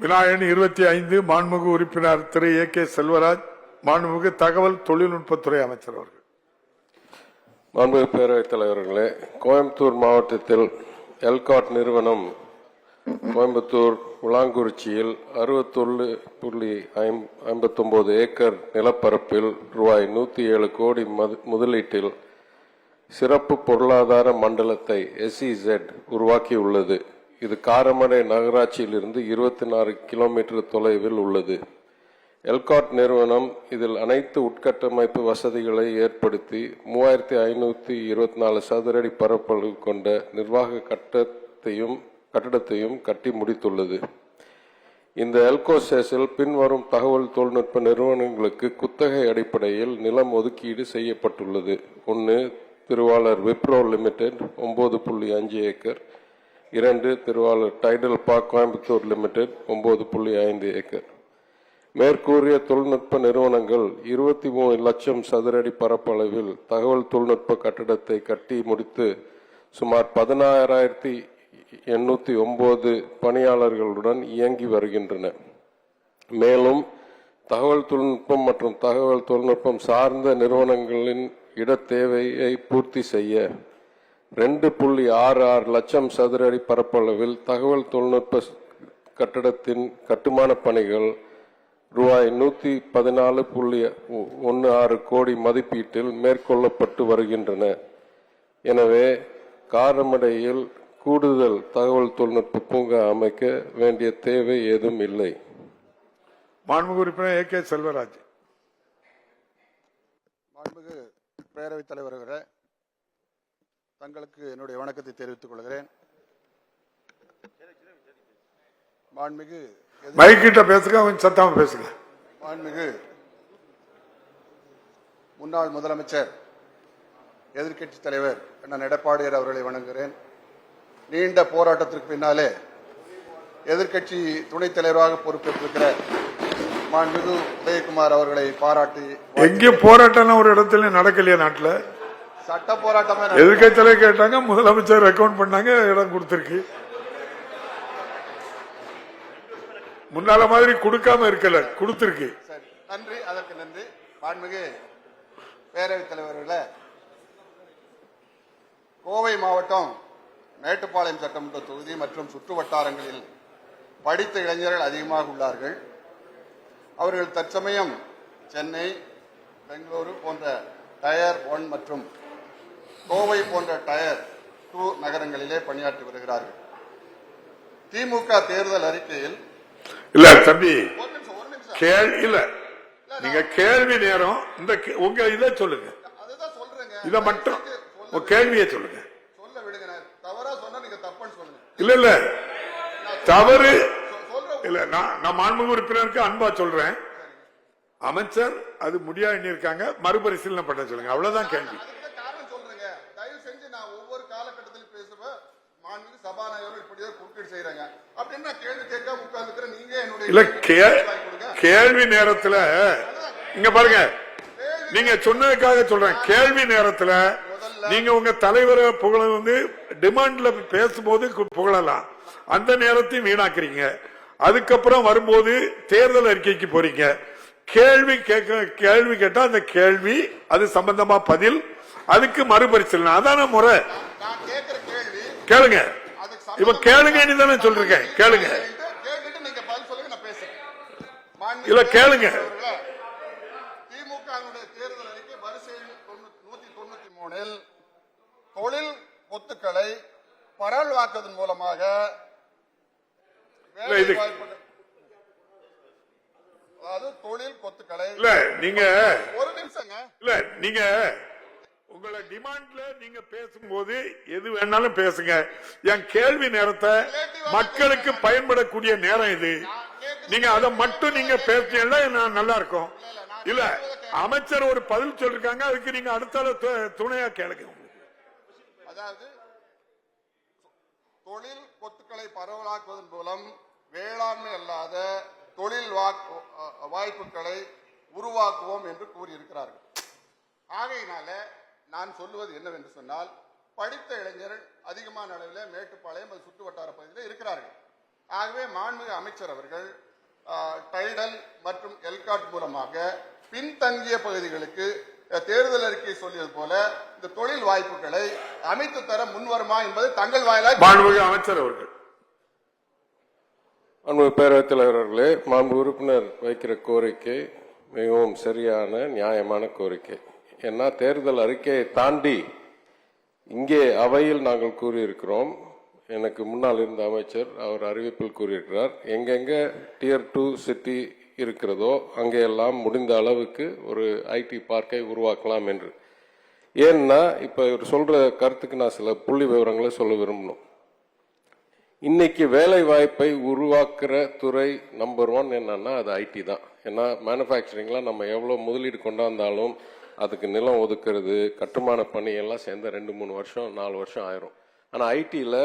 விநாயகன் 25 மாண்புமிகு உறுப்பினர் திரு A.K. செல்வராஜ், மாண்புமிகு தகவல் தொழில்நுட்பத்துறை அமைச்சர் அவர்கள். மாண்புமிகு பேரவைத் தலைவர்களே, கோயம்புத்தூர் மாவட்டத்தில் எல்காட் நிறுவனம் கோயம்புத்தூர் உலாங்குறிச்சியில் 61.59 ஏக்கர் நிலப்பரப்பில் ரூபாய் 107 கோடி முதலீட்டில் சிறப்பு பொருளாதார மண்டலத்தை SEZ உருவாக்கியுள்ளது. இது காரமடை நகராட்சியிலிருந்து 24 கிலோமீட்டர் தொலைவில் உள்ளது. எல்காட் நிறுவனம் இதில் அனைத்து உட்கட்டமைப்பு வசதிகளை ஏற்படுத்தி 3524 சதுரடி பரப்பளவு கொண்ட நிர்வாக கட்டடத்தையும் கட்டி முடித்துள்ளது. இந்த எல்கோசேஸில் பின்வரும் தகவல் தொழில்நுட்ப நிறுவனங்களுக்கு குத்தகை அடிப்படையில் நிலம் ஒதுக்கீடு செய்யப்பட்டுள்ளது. 1. திருவாளர் விப்ரோ லிமிடெட் 9.5 ஏக்கர். 2. திருவாளர் Tidel park Coimbatore limited 9.5 acre. மேற்கூறிய தொழில்நுட்ப நிறுவனங்கள் 23 லட்சம் சதுரடி பரப்பளவில் தகவல் தொழில்நுட்ப கட்டடத்தை கட்டி முடித்து சுமார் 16,809 பணியாளர்களுடன் இயங்கி வருகின்றன. மேலும் தகவல் தொழில்நுட்பம் மற்றும் தகவல் தொழில்நுட்பம் சார்ந்த நிறுவனங்களின் இடத் தேவையை பூர்த்தி செய்ய 2.66 லட்சம் சதுரடி பரப்பளவில் தகவல் தொழில்நுட்ப கட்டடத்தின் கட்டுமான பணிகள் ரூபாய் 114.16 கோடி மதிப்பீட்டில் மேற்கொள்ளப்பட்டு வருகின்றன. எனவே காரமடையில் கூடுதல் தகவல் தொழில்நுட்ப பூங்கா அமைக்க வேண்டிய தேவை ஏதும் இல்லை. மாண்புமிகு உறுப்பினர் A.K. செல்வராஜ். மாண்புமிகு பேரவைத் தலைவர்களே, தங்களுக்கு என்னுடைய வணக்கத்தை தெரிவித்துக் கொள்கிறேன். மாண்புமிகு மைக்கிட்ட பேசுங்க, கொஞ்சம் சத்தமா பேசுங்க. மாண்புமிகு முன்னாள் முதலமைச்சர் எதிர்க்கட்சி தலைவர் அண்ணன் எடப்பாடியார் அவர்களை வணங்குகிறேன். நீண்ட போராட்டத்திற்கு பின்னாலே எதிர்க்கட்சி துணைத் தலைவராக பொறுப்பேற்றிருக்கிற மாண்புமிகு உதயகுமார் அவர்களை பாராட்டி. எங்கேயும் போராட்டம் ஒரு இடத்துல நடக்கலையா? நாட்டுல சட்ட போராட்டமே எதிர்க்கட்சி தலைவர் கேட்டாங்க, முதலமைச்சர் அக்கௌண்ட் பண்ணாங்க, இடம் கொடுத்திருக்கு. முன்னால மாதிரி கொடுக்காம இருக்கல, கொடுத்திருக்கு. நன்றி, அதற்கு நன்றி. மாண்புமிகு பேரவைத் தலைவர்களே, கோவை மாவட்டம் மேட்டுப்பாளையம் சட்டமன்ற தொகுதி மற்றும் சுற்று வட்டாரங்களில் படித்த இளைஞர்கள் அதிகமாக உள்ளார்கள். அவர்கள் தற்சமயம் சென்னை, பெங்களூரு போன்ற டயர் 1 மற்றும் கோவை போன்ற டயர் 2 நகரங்களிலே பணியாற்றி வருகிறார்கள். திமுக தேர்தல் அறிக்கையில் இல்ல தம்பி, இல்ல நீங்க கேள்வி நேரம் இந்த உங்க இதை சொல்லுங்க, இத மட்டும் கேள்வியை சொல்லுங்க. சொல்ல விடுங்க, தவறா சொன்னா நீங்க தப்புன்னு சொல்லுங்க. இல்ல இல்ல தவறு இல்ல, நான் மாண்புமிகு உறுப்பினருக்கு அன்பா சொல்றேன். அமைச்சர் அது முடியாது இருக்காங்க, மறுபரிசீலனை பண்ண சொல்லுங்க, அவ்வளவுதான் கேள்வி. காரணம் சொல்றேங்க, தயவு செஞ்சு நான் ஒவ்வொரு காலகட்டத்தில் பேசுவேன். மாண்புமிகு சபாநாயகர் இப்படிதான் குறுக்கீடு செய்யறாங்க அப்படின்னு நான் கேள்வி கேட்காம உட்கார்ந்துக்கிறேன். நீங்க என்னுடைய இல்ல கேள்வி நேரத்துல இங்க பாருங்க, நீங்க சொன்னதுக்காக சொல்றேன். கேள்வி நேரத்துல நீங்க உங்க தலைவரை புகழ டிமாண்ட்ல பேசும்போது புகழலாம், அந்த நேரத்தையும் வீணாக்குறீங்க. அதுக்கப்புறம் வரும்போது தேர்தல் அறிக்கைக்கு போறீங்க. கேள்வி கேட்டா அந்த கேள்வி அது சம்பந்தமா பதில், அதுக்கு மறுபரிசீலனை, அதான முறை. கேளுங்க, இப்ப கேளுங்க தானே சொல்றேன், கேளுங்க. இல்ல கேளுங்க. திமுக தேர்தல் அறிக்கை வரிசை 193 தொழில் சொத்துக்களை பரவலாக்குவதன் மூலமாக தொழில் கொத்துக்களை இல்ல நீங்க ஒரு நிமிஷங்க, இல்ல நீங்க உங்களை டிமாண்ட்ல நீங்க பேசும்போது எது வேணாலும் பேசுங்க. என் கேள்வி நேரத்தை மக்களுக்கு பயன்படக்கூடிய நேரம் இது. நீங்க அதை மட்டும் நீங்க பேசுனீங்கன்னா நல்லா இருக்கும். இல்ல அமைச்சர் ஒரு பதில் சொல்லிருக்காங்க, அதுக்கு நீங்க அடுத்த துணையா கேளுங்க. அதாவது தொழில் கொத்துக்களை பரவலாக்குவதன் மூலம் வேளாண்மை அல்லாத தொழில் வாய்ப்புகளை உருவாக்குவோம் என்று கூறியிருக்கிறார்கள். ஆகையினால நான் சொல்லுவது என்னவென்று சொன்னால், படித்த இளைஞர்கள் அதிகமான அளவில் மேட்டுப்பாளையம் சுற்று வட்டார பகுதியில் இருக்கிறார்கள். ஆகவே மாண்புமிகு அமைச்சர் அவர்கள் டைடல் மற்றும் எல்காட் மூலமாக பின்தங்கிய பகுதிகளுக்கு தேர்தல் அறிக்கை சொல்லியது போல இந்த தொழில் வாய்ப்புகளை அமைத்து தர முன்வருமா என்பது தங்கள் வாயிலாக மாண்புமிகு அமைச்சர் அவர்கள். அன்பு பேரவைத் தலைவர் அவர்களே, மாண்பு உறுப்பினர் வைக்கிற கோரிக்கை மிகவும் சரியான நியாயமான கோரிக்கை. ஏன்னா தேர்தல் அறிக்கையை தாண்டி இங்கே அவையில் நாங்கள் கூறியிருக்கிறோம். எனக்கு முன்னால் இருந்த அமைச்சர் அவர் அறிவிப்பில் கூறியிருக்கிறார், எங்கெங்க டியர் 2 சிட்டி இருக்கிறதோ அங்கெல்லாம் முடிந்த அளவுக்கு ஒரு ஐடி பார்க்கை உருவாக்கலாம் என்று. ஏன்னா இப்ப இவர் சொல்ற கருத்துக்கு நான் சில புள்ளி விவரங்களை சொல்ல விரும்பணும். இன்னைக்கு வேலை வாய்ப்பை உருவாக்குற துறை நம்பர் 1 என்னன்னா அது ஐடி தான். ஏன்னா மேனுஃபேக்சரிங்ல நம்ம எவ்வளவு முதலீடு கொண்டாந்தாலும் அதுக்கு நிலம் ஒதுக்குறது, கட்டுமான பணி எல்லாம் சேர்ந்த 2-3 வருஷம் 4 வருஷம் ஆயிரும். ஆனா ஐடியில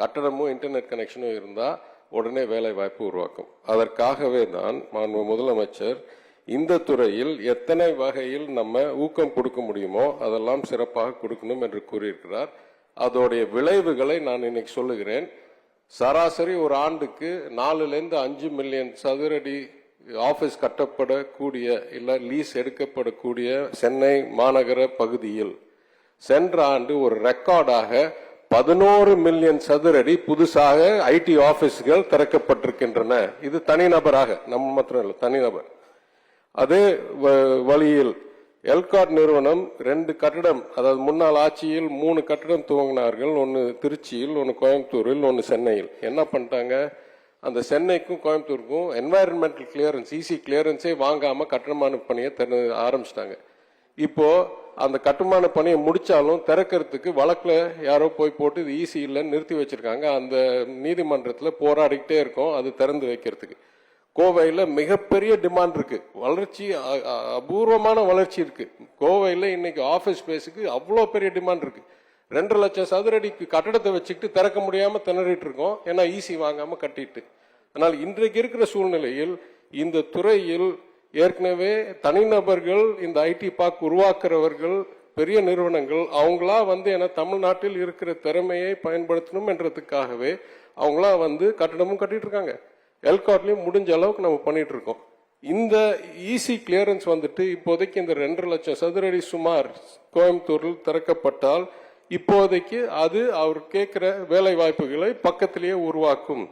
கட்டடமும் இன்டர்நெட் கனெக்ஷனும் இருந்தா உடனே வேலை வாய்ப்பு உருவாக்கும். அதற்காகவே தான் மாண்பு முதலமைச்சர் இந்த துறையில் எத்தனை வகையில் நம்ம ஊக்கம் கொடுக்க முடியுமோ அதெல்லாம் சிறப்பாக கொடுக்கணும் என்று கூறியிருக்கிறார். அதோடைய விளைவுகளை நான் இன்னைக்கு சொல்லுகிறேன். சராசரி ஒரு ஆண்டுக்கு 4-5 மில்லியன் சதுரடி ஆபீஸ் கட்டப்படக்கூடிய இல்ல லீஸ் எடுக்கப்படக்கூடிய சென்னை மாநகர பகுதியில் சென்ற ஆண்டு ஒரு ரெக்கார்டாக 11 மில்லியன் சதுரடி புதுசாக ஐடி ஆபீஸ்கள் திறக்கப்பட்டிருக்கின்றன. இது தனிநபராக, நம்ம மாத்திரம் இல்லை, தனிநபர். அதே வழியில் எல்காட் நிறுவனம் 2 கட்டடம், அதாவது முன்னாள் ஆட்சியில் 3 கட்டடம் துவங்கினார்கள். ஒன்னு திருச்சியில், ஒன்னு கோயம்புத்தூரில், ஒன்னு சென்னையில். என்ன பண்ணிட்டாங்க, அந்த சென்னைக்கும் கோயம்புத்தூருக்கும் என்வாயரன்மெண்டல் கிளியரன்ஸ் இசி கிளியரன்ஸே வாங்காம கட்டுமான பணியை ஆரம்பிச்சிட்டாங்க. இப்போ அந்த கட்டுமான பணியை முடிச்சாலும் திறக்கிறதுக்கு வழக்குல யாரோ போய் போட்டு இது ஈஸி இல்லைன்னு நிறுத்தி வச்சிருக்காங்க. அந்த நீதிமன்றத்தில் போராடிக்கிட்டே இருக்கோம் அது திறந்து வைக்கிறதுக்கு. கோவையில் மிகப்பெரிய டிமாண்ட் இருக்கு, வளர்ச்சி அபூர்வமான வளர்ச்சி இருக்கு. கோவையில் இன்னைக்கு ஆபீஸ் ஸ்பேஸுக்கு அவ்வளோ பெரிய டிமாண்ட் இருக்கு. 2 லட்சம் சதுரடிக்கு கட்டடத்தை வச்சுக்கிட்டு திறக்க முடியாம திணறிட்டு இருக்கோம், ஏன்னா ஈசி வாங்காம கட்டிட்டு. ஆனால் இன்றைக்கு இருக்கிற சூழ்நிலையில் இந்த துறையில் ஏற்கனவே தனிநபர்கள் இந்த ஐடி பார்க் உருவாக்குறவர்கள் பெரிய நிறுவனங்கள் அவங்களா என தமிழ்நாட்டில் இருக்கிற திறமையை பயன்படுத்தணும் என்றதுக்காகவே அவங்களா கட்டடமும் கட்டிட்டு இருக்காங்க. எல்காட்லயும் முடிஞ்ச அளவுக்கு நம்ம பண்ணிட்டு இருக்கோம். இந்த ஈசி கிளியரன்ஸ் இப்போதைக்கு இந்த 2 லட்சம் சதுரடி சுமார் கோயம்புத்தூரில் திறக்கப்பட்டால் இப்போதைக்கு அது அவர் கேட்கிற வேலை வாய்ப்புகளை பக்கத்திலேயே உருவாக்கும்.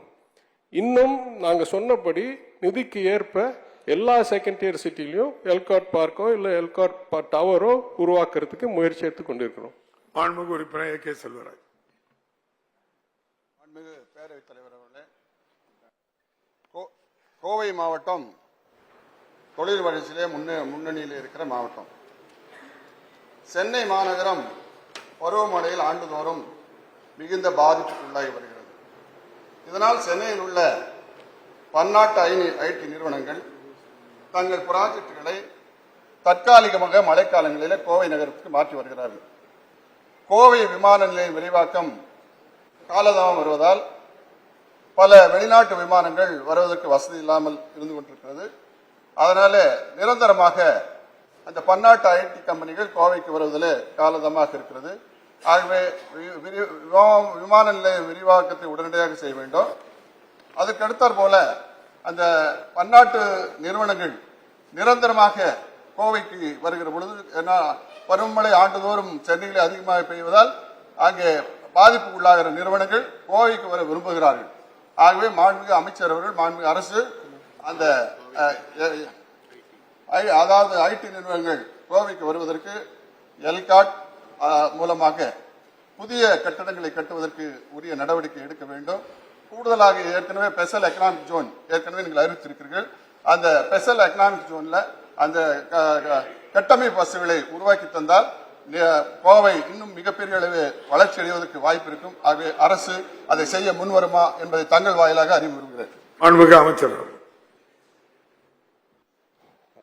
இன்னும் நாங்க சொன்னபடி நிதிக்கு ஏற்ப எல்லா செகண்ட் டியர் சிட்டிலையும் எல்காட் பார்க்கோ இல்ல எல்காட் டவரோ உருவாக்குறதுக்கு முயற்சி எடுத்துக் கொண்டிருக்கிறோம். மாண்புமிகு உறுப்பினர் கே செல்வராஜ். மாண்புமிகு பேரவைத் தலைவர் அவர்களே, கோவை மாவட்டம் தொழில் வளர்ச்சியிலே முன்னணியில் இருக்கிற மாவட்டம். சென்னை மாநகரம் பருவமழையில் ஆண்டுதோறும் மிகுந்த பாதிப்புக்குள்ளாகி வருகிறது. இதனால் சென்னையில் உள்ள பன்னாட்டு ஐடி நிறுவனங்கள் தங்கள் ப்ராஜெக்டுகளை தற்காலிகமாக மழைக்காலங்களில் கோவை நகரத்துக்கு மாற்றி வருகிறார்கள். கோவை விமான நிலைய விரிவாக்கம் காலதாமம் வருவதால் பல வெளிநாட்டு விமானங்கள் வருவதற்கு வசதி இல்லாமல் இருந்து கொண்டிருக்கிறது. அதனால நிரந்தரமாக அந்த பன்னாட்டு ஐடி கம்பெனிகள் கோவைக்கு வருவதில் காலதாமமாக இருக்கிறது. ஆகவே விமான நிலைய விரிவாக்கத்தை உடனடியாக செய்ய வேண்டும். அதுக்கு அடுத்தாற் போல அந்த பன்னாட்டு நிறுவனங்கள் நிரந்தரமாக கோவைக்கு வருகிற பொழுது, ஏன்னா பருவமழை ஆண்டுதோறும் சென்னையில் அதிகமாக பெய்வதால் அங்கே பாதிப்புக்கு உள்ளாகிற நிறுவனங்கள் கோவைக்கு வர விரும்புகிறார்கள். ஆகவே மாண்புமிகு அமைச்சர் அவர்கள், மாண்புமிகு அரசு அந்த அதாவது ஐடி நிறுவனங்கள் கோவைக்கு வருவதற்கு எல்காட் மூலமாக புதிய கட்டடங்களை கட்டுவதற்கு உரிய நடவடிக்கை எடுக்க வேண்டும். கூடுதலாக ஏற்கனவே ஸ்பெஷல் எக்கனாமிக் ஜோன் ஏற்கனவே நீங்கள் அறிவித்திருக்கிறீர்கள். அந்த ஸ்பெஷல் எக்கனாமிக் ஜோன்ல அந்த கட்டமைப்பு வசதிகளை உருவாக்கி தந்தால் கோவை இன்னும் மிகப்பெரிய அளவு வளர்ச்சி அடைவதற்கு வாய்ப்பு இருக்கும். ஆகவே அரசு அதை செய்ய முன்வருமா என்பதை தங்கள் வாயிலாக அறிய விரும்புகிறேன். மாண்புமிகு அமைச்சர்.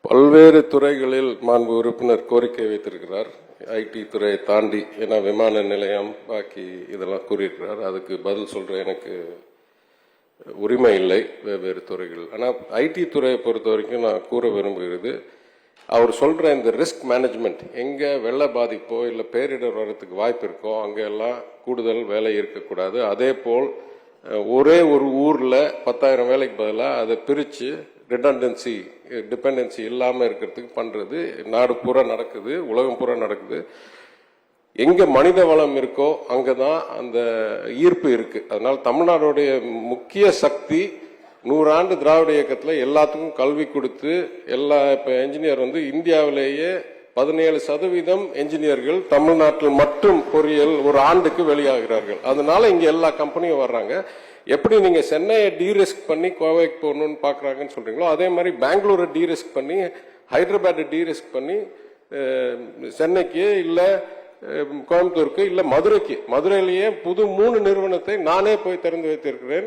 பல்வேறு துறைகளில் மாண்பு உறுப்பினர் கோரிக்கை வைத்திருக்கிறார். ஐடி துறையை தாண்டி, ஏன்னா விமான நிலையம் பாக்கி இதெல்லாம் கூறியிருக்கிறார். அதுக்கு பதில் சொல்ற எனக்கு உரிமை இல்லை வெவ்வேறு துறைகள். ஆனால் ஐடி துறையை பொறுத்த வரைக்கும் நான் கூற விரும்புகிறது, அவர் சொல்ற இந்த ரிஸ்க் மேனேஜ்மெண்ட், எங்க வெள்ள பாதிப்போ இல்லை பேரிடர் வர்றதுக்கு வாய்ப்பு இருக்கோ அங்கெல்லாம் கூடுதல் வேலை இருக்கக்கூடாது. அதே போல் ஒரே ஒரு ஊர்ல 10,000 வேலைக்கு பதிலாக அதை பிரிச்சு ரிடண்டன்சி டிபெண்டன்சி இல்லாம இருக்கிறதுக்கு பண்றது நாடு பூரா நடக்குது, உலகம் பூரா நடக்குது. எங்க மனித வளம் இருக்கோ அங்கதான் அந்த ஈர்ப்பு இருக்கு. அதனால தமிழ்நாடுடைய முக்கிய சக்தி 100 ஆண்டு திராவிட இயக்கத்துல எல்லாத்துக்கும் கல்வி கொடுத்து இப்ப என்ஜினியர் இந்தியாவிலேயே 17% என்ஜினியர்கள் தமிழ்நாட்டில் மட்டும் பொறியியல் ஒரு ஆண்டுக்கு வெளியாகிறார்கள். அதனால இங்க எல்லா கம்பெனியும் வர்றாங்க. எப்படி நீங்க சென்னையை டீரிஸ்க் பண்ணி கோவைக்கு போகணும்னு பாக்குறாங்கன்னு சொல்றீங்களோ அதே மாதிரி பெங்களூரை டீரிஸ்க் பண்ணி ஹைதராபாத்தை டீரிஸ்க் பண்ணி சென்னைக்கு இல்ல கோயம்புத்தூருக்கு இல்ல மதுரையிலேயே புது 3 நிறுவனத்தை நானே போய் திறந்து வைத்திருக்கிறேன்.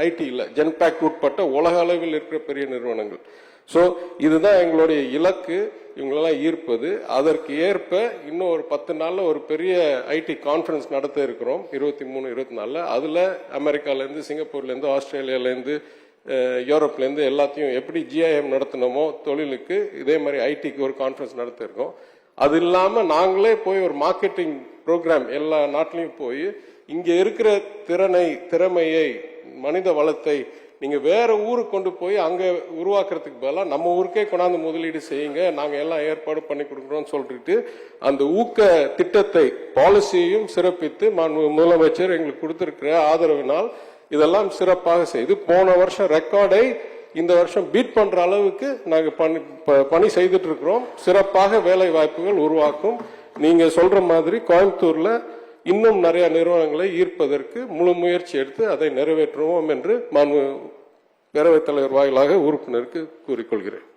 ஐடியில் ஜென்பேக் உட்பட்ட உலக அளவில் இருக்கிற பெரிய நிறுவனங்கள். சோ இதுதான் எங்களுடைய இலக்கு. இவங்களெல்லாம் ஈர்ப்பது. அதற்கு ஏற்ப இன்னும் ஒரு 10 நாள்ல ஒரு பெரிய ஐடி கான்ஃபரன்ஸ் நடத்த இருக்கிறோம். 23-24. அதுல அமெரிக்கால இருந்து, சிங்கப்பூர்ல இருந்து, ஆஸ்திரேலியால இருந்து, யூரோப்ல இருந்து எல்லாத்தையும் எப்படி GIM நடத்தினோமோ தொழிலுக்கு இதே மாதிரி ஐடிக்கு ஒரு கான்ஃபரன்ஸ் நடத்த இருக்கோம். அது இல்லாம நாங்களே போய் ஒரு மார்க்கெட்டிங் ப்ரோக்ராம் எல்லா நாட்டிலையும் போய் இங்க இருக்கிற திறமையை மனித வளத்தை நீங்க வேற ஊருக்கு கொண்டு போய் அங்க உருவாக்குறதுக்கு பதிலாக நம்ம ஊருக்கே கொண்டாந்து முதலீடு செய்யுங்க, நாங்க எல்லாம் ஏற்பாடு பண்ணி கொடுக்குறோம் சொல்லிட்டு அந்த ஊக்க திட்டத்தை பாலிசியையும் சிறப்பித்து முதலமைச்சர் எங்களுக்கு கொடுத்திருக்கிற ஆதரவினால் இதெல்லாம் சிறப்பாக செய்து போன வருஷம் ரெக்கார்டை இந்த வருஷம் பீட் பண்ற அளவுக்கு நாங்க பணி செய்துட்டு இருக்கிறோம். சிறப்பாக வேலை வாய்ப்புகள் உருவாக்கும். நீங்க சொல்ற மாதிரி கோயம்புத்தூர்ல இன்னும் நிறைய நிறுவனங்களை ஈர்ப்பதற்கு முழு முயற்சி எடுத்து அதை நிறைவேற்றுவோம் என்று பேரவைத் தலைவர் வாயிலாக உறுப்பினருக்கு கூறிக்கொள்கிறேன்.